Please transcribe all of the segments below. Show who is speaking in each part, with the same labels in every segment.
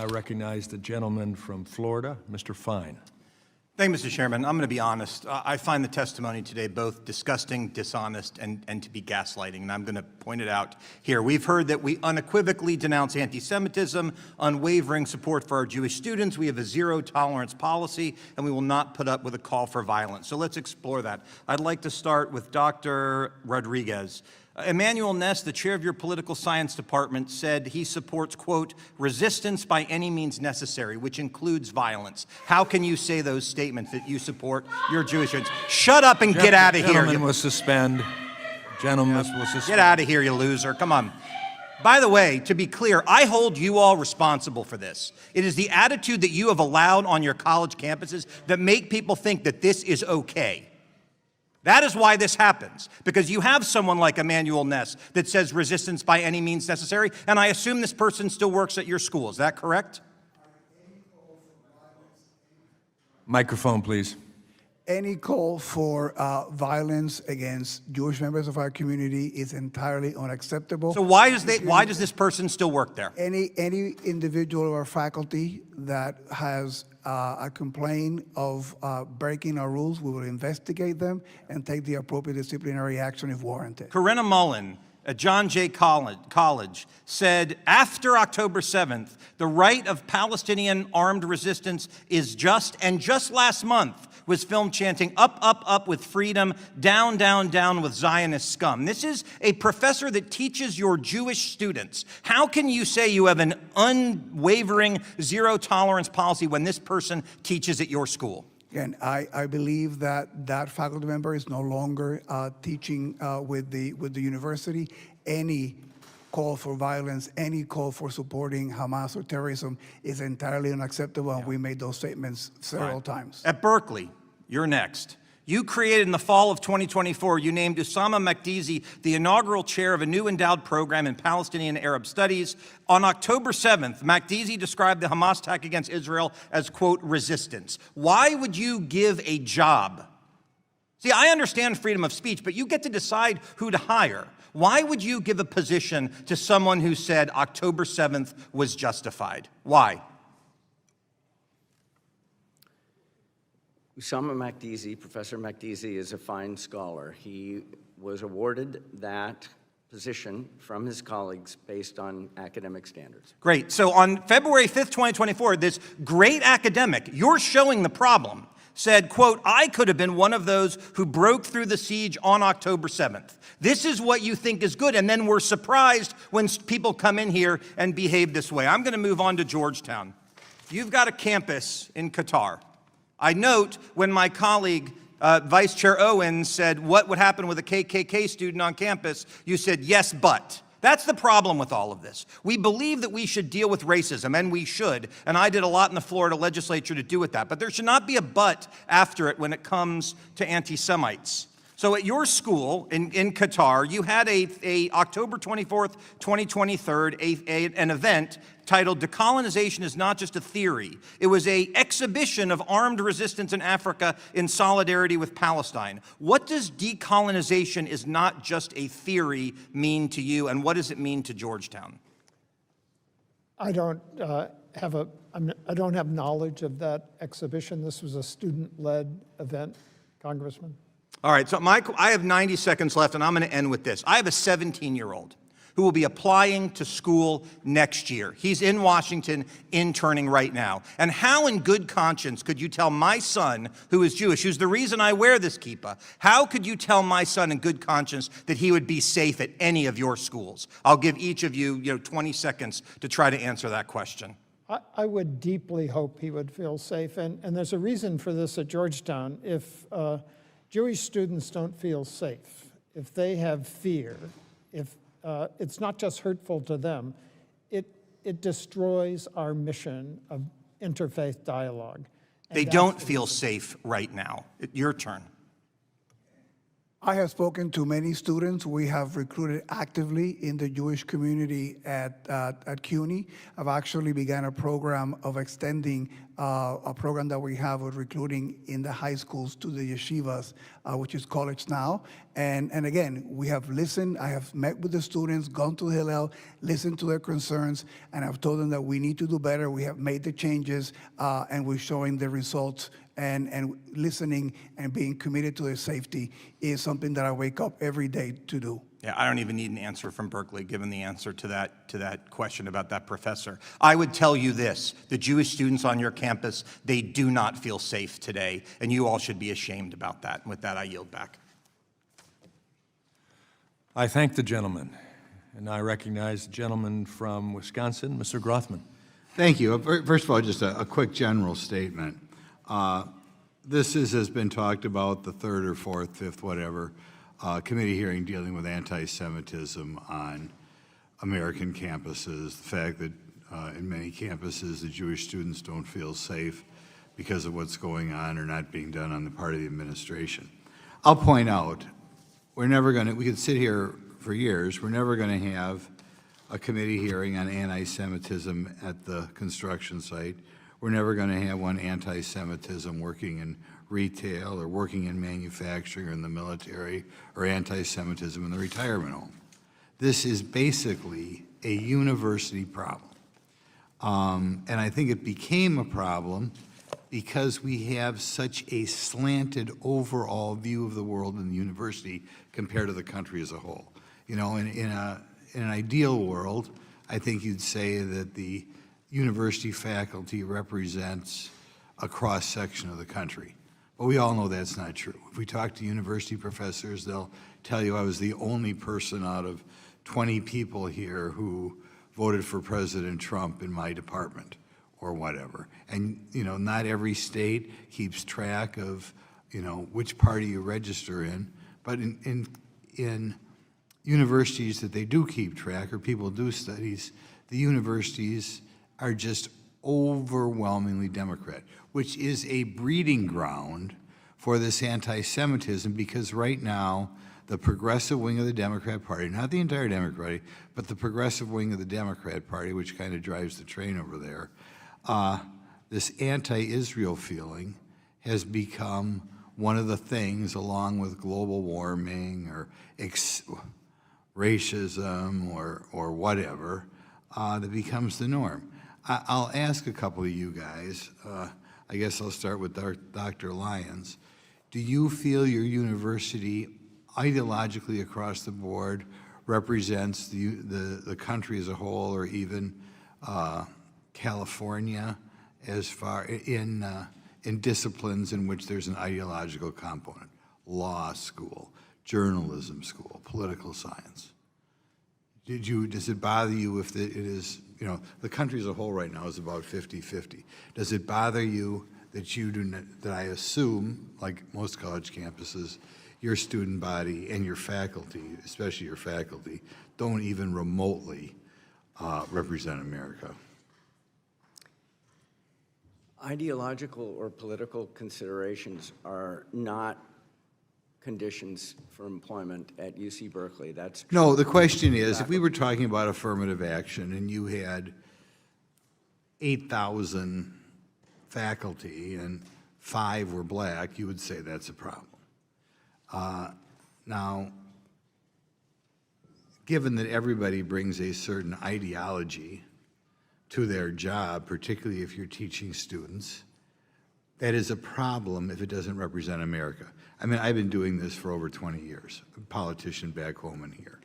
Speaker 1: I recognize the gentleman from Florida, Mr. Fine.
Speaker 2: Thank you, Mr. Chairman. I'm going to be honest. I find the testimony today both disgusting, dishonest, and to be gaslighting, and I'm going to point it out here. We've heard that we unequivocally denounce anti-Semitism, unwavering support for our Jewish students. We have a zero-tolerance policy, and we will not put up with a call for violence. So let's explore that. I'd like to start with Dr. Rodriguez. Emmanuel Ness, the chair of your political science department, said he supports, quote, resistance by any means necessary, which includes violence. How can you say those statements that you support your Jewish friends? Shut up and get out of here.
Speaker 1: Gentleman will suspend. Gentlemen will suspend.
Speaker 2: Get out of here, you loser. Come on. By the way, to be clear, I hold you all responsible for this. It is the attitude that you have allowed on your college campuses that make people think that this is okay. That is why this happens, because you have someone like Emmanuel Ness that says resistance by any means necessary, and I assume this person still works at your school. Is that correct?
Speaker 1: Microphone, please.
Speaker 3: Any call for violence against Jewish members of our community is entirely unacceptable.
Speaker 2: So why does this person still work there?
Speaker 3: Any individual or faculty that has a complaint of breaking our rules, we will investigate them and take the appropriate disciplinary action if warranted.
Speaker 2: Corinna Mullen at John Jay College said, after October 7th, the right of Palestinian armed resistance is just, and just last month was filmed chanting, up, up, up with freedom, down, down, down with Zionist scum. This is a professor that teaches your Jewish students. How can you say you have an unwavering zero-tolerance policy when this person teaches at your school?
Speaker 3: Again, I believe that that faculty member is no longer teaching with the university. Any call for violence, any call for supporting Hamas or terrorism is entirely unacceptable, and we made those statements several times.
Speaker 2: At Berkeley, you're next. You created in the fall of 2024, you named Usama Makdizi the inaugural chair of a new endowed program in Palestinian Arab studies. On October 7th, Makdizi described the Hamas attack against Israel as, quote, resistance. Why would you give a job? See, I understand freedom of speech, but you get to decide who to hire. Why would you give a position to someone who said October 7th was justified? Why?
Speaker 4: Usama Makdizi, Professor Makdizi, is a fine scholar. He was awarded that position from his colleagues based on academic standards.
Speaker 2: Great. So on February 5th, 2024, this great academic, you're showing the problem, said, quote, I could have been one of those who broke through the siege on October 7th. This is what you think is good, and then we're surprised when people come in here and behave this way. I'm going to move on to Georgetown. You've got a campus in Qatar. I note when my colleague, Vice Chair Owens, said, what would happen with a KKK student on campus? You said, yes, but. That's the problem with all of this. We believe that we should deal with racism, and we should, and I did a lot in the Florida legislature to do with that, but there should not be a but after it when it comes to anti-Semites. So at your school in Qatar, you had a October 24th, 2023, an event titled Decolonization is Not Just a Theory. It was an exhibition of armed resistance in Africa in solidarity with Palestine. What does decolonization is not just a theory mean to you, and what does it mean to Georgetown?
Speaker 5: I don't have knowledge of that exhibition. This was a student-led event, Congressman.
Speaker 2: All right, so I have 90 seconds left, and I'm going to end with this. I have a 17-year-old who will be applying to school next year. He's in Washington, interning right now. And how in good conscience could you tell my son, who is Jewish, who's the reason I wear this kippah, how could you tell my son in good conscience that he would be safe at any of your schools? I'll give each of you, 20 seconds to try to answer that question.
Speaker 5: I would deeply hope he would feel safe, and there's a reason for this at Georgetown. If Jewish students don't feel safe, if they have fear, if it's not just hurtful to them, it destroys our mission of interfaith dialogue.
Speaker 2: They don't feel safe right now. Your turn.
Speaker 3: I have spoken to many students. We have recruited actively in the Jewish community at CUNY. I've actually begun a program of extending a program that we have of recruiting in the high schools to the yeshivas, which is College Now. And again, we have listened. I have met with the students, gone to Hillel, listened to their concerns, and I've told them that we need to do better. We have made the changes, and we're showing the results. And listening and being committed to their safety is something that I wake up every day to do.
Speaker 2: Yeah, I don't even need an answer from Berkeley, given the answer to that question about that professor. I would tell you this: the Jewish students on your campus, they do not feel safe today, and you all should be ashamed about that. And with that, I yield back.
Speaker 1: I thank the gentleman, and I recognize the gentleman from Wisconsin, Mr. Grothman.
Speaker 6: Thank you. First of all, just a quick general statement. This has been talked about, the third or fourth, fifth, whatever, committee hearing dealing with anti-Semitism on American campuses, the fact that in many campuses the Jewish students don't feel safe because of what's going on or not being done on the part of the administration. I'll point out, we could sit here for years, we're never going to have a committee hearing on anti-Semitism at the construction site. We're never going to have one anti-Semitism working in retail or working in manufacturing or in the military, or anti-Semitism in the retirement home. This is basically a university problem. And I think it became a problem because we have such a slanted overall view of the world in the university compared to the country as a whole. You know, in an ideal world, I think you'd say that the university faculty represents a cross-section of the country. But we all know that's not true. If we talk to university professors, they'll tell you I was the only person out of 20 people here who voted for President Trump in my department or whatever. And, you know, not every state keeps track of, you know, which party you register in. But in universities that they do keep track, or people do studies, the universities are just overwhelmingly Democrat, which is a breeding ground for this anti-Semitism, because right now the progressive wing of the Democrat Party, not the entire Democrat Party, but the progressive wing of the Democrat Party, which kind of drives the train over there, this anti-Israel feeling has become one of the things, along with global warming or racism or whatever, that becomes the norm. I'll ask a couple of you guys. I guess I'll start with Dr. Lyons. Do you feel your university, ideologically across the board, represents the country as a whole, or even California, as far in disciplines in which there's an ideological component? Law school, journalism school, political science. Does it bother you if it is, you know, the country as a whole right now is about 50-50. Does it bother you that you do not, that I assume, like most college campuses, your student body and your faculty, especially your faculty, don't even remotely represent America?
Speaker 4: Ideological or political considerations are not conditions for employment at UC Berkeley. That's true.
Speaker 6: No, the question is, if we were talking about affirmative action and you had 8,000 faculty and 5 were black, you would say that's a problem. Now, given that everybody brings a certain ideology to their job, particularly if you're teaching students, that is a problem if it doesn't represent America. I mean, I've been doing this for over 20 years, a politician back home and here.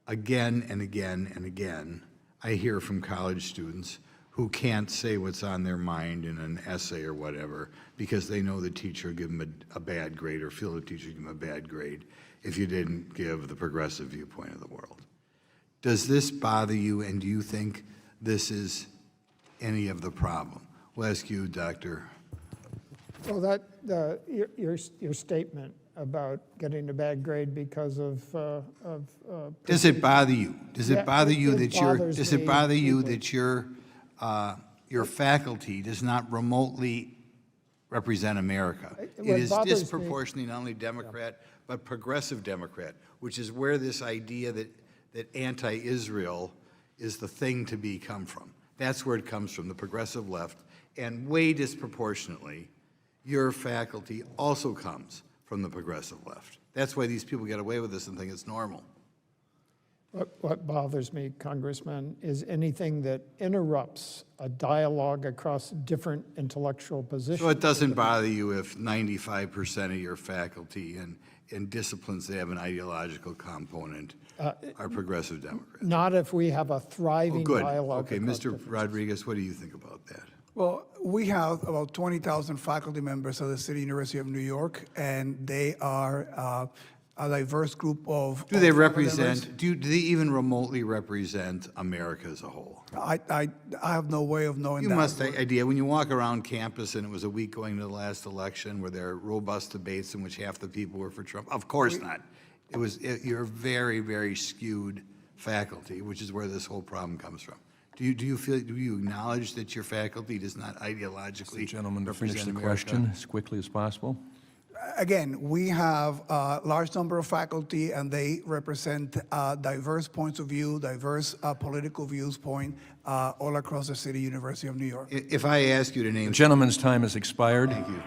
Speaker 6: Again and again and again, I hear from college students who can't say what's on their mind in an essay or whatever because they know the teacher will give them a bad grade, or feel the teacher will give them a bad grade if you didn't give the progressive viewpoint of the world. Does this bother you, and do you think this is any of the problem? We'll ask you, Dr.
Speaker 5: Well, your statement about getting a bad grade because of
Speaker 6: Does it bother you? Does it
Speaker 5: Yeah,
Speaker 6: bother you
Speaker 5: it
Speaker 6: that
Speaker 5: bothers me
Speaker 6: your faculty does not remotely represent America? It
Speaker 5: What
Speaker 6: is
Speaker 5: bothers me-
Speaker 6: disproportionately not only Democrat, but progressive Democrat, which is where this idea that anti-Israel is the thing to come from. That's where it comes from, the progressive left And way disproportionately, your faculty also comes from the progressive left. That's why these people get away with this and think it's normal.
Speaker 5: What bothers me, Congressman, is anything that interrupts a dialogue across different intellectual positions.
Speaker 6: So it doesn't bother you if 95% of your faculty in disciplines that have an ideological component are progressive Democrats?
Speaker 5: Not if we have a
Speaker 6: Oh,
Speaker 5: thriving
Speaker 6: good.
Speaker 5: dialogue.
Speaker 6: Okay,
Speaker 5: across
Speaker 6: Mr.
Speaker 5: different-
Speaker 6: Rodriguez, what do you think about that?
Speaker 3: Well, we have about 20,000 faculty members at the City University of New York, and they are a diverse group of.
Speaker 6: Do they
Speaker 3: of faculty members.
Speaker 6: represent, do they even remotely represent America as a whole?
Speaker 3: I have no way of knowing
Speaker 6: You
Speaker 3: that.
Speaker 6: must have idea, when you walk around campus and it was a week going to the last election, were there robust debates in which half the people were for Trump? Of course not. You're very, very skewed faculty, which is where this whole problem comes from. Do you acknowledge that your faculty does not ideologically
Speaker 1: Gentlemen, to finish
Speaker 6: represent
Speaker 1: the
Speaker 6: America?
Speaker 1: question as quickly as possible.
Speaker 3: Again, we have a large number of faculty, and they represent diverse points of view, diverse political viewpoint all across the City University of New York.
Speaker 6: If I ask you to name.
Speaker 1: The gentleman's time has expired.
Speaker 6: Thank you.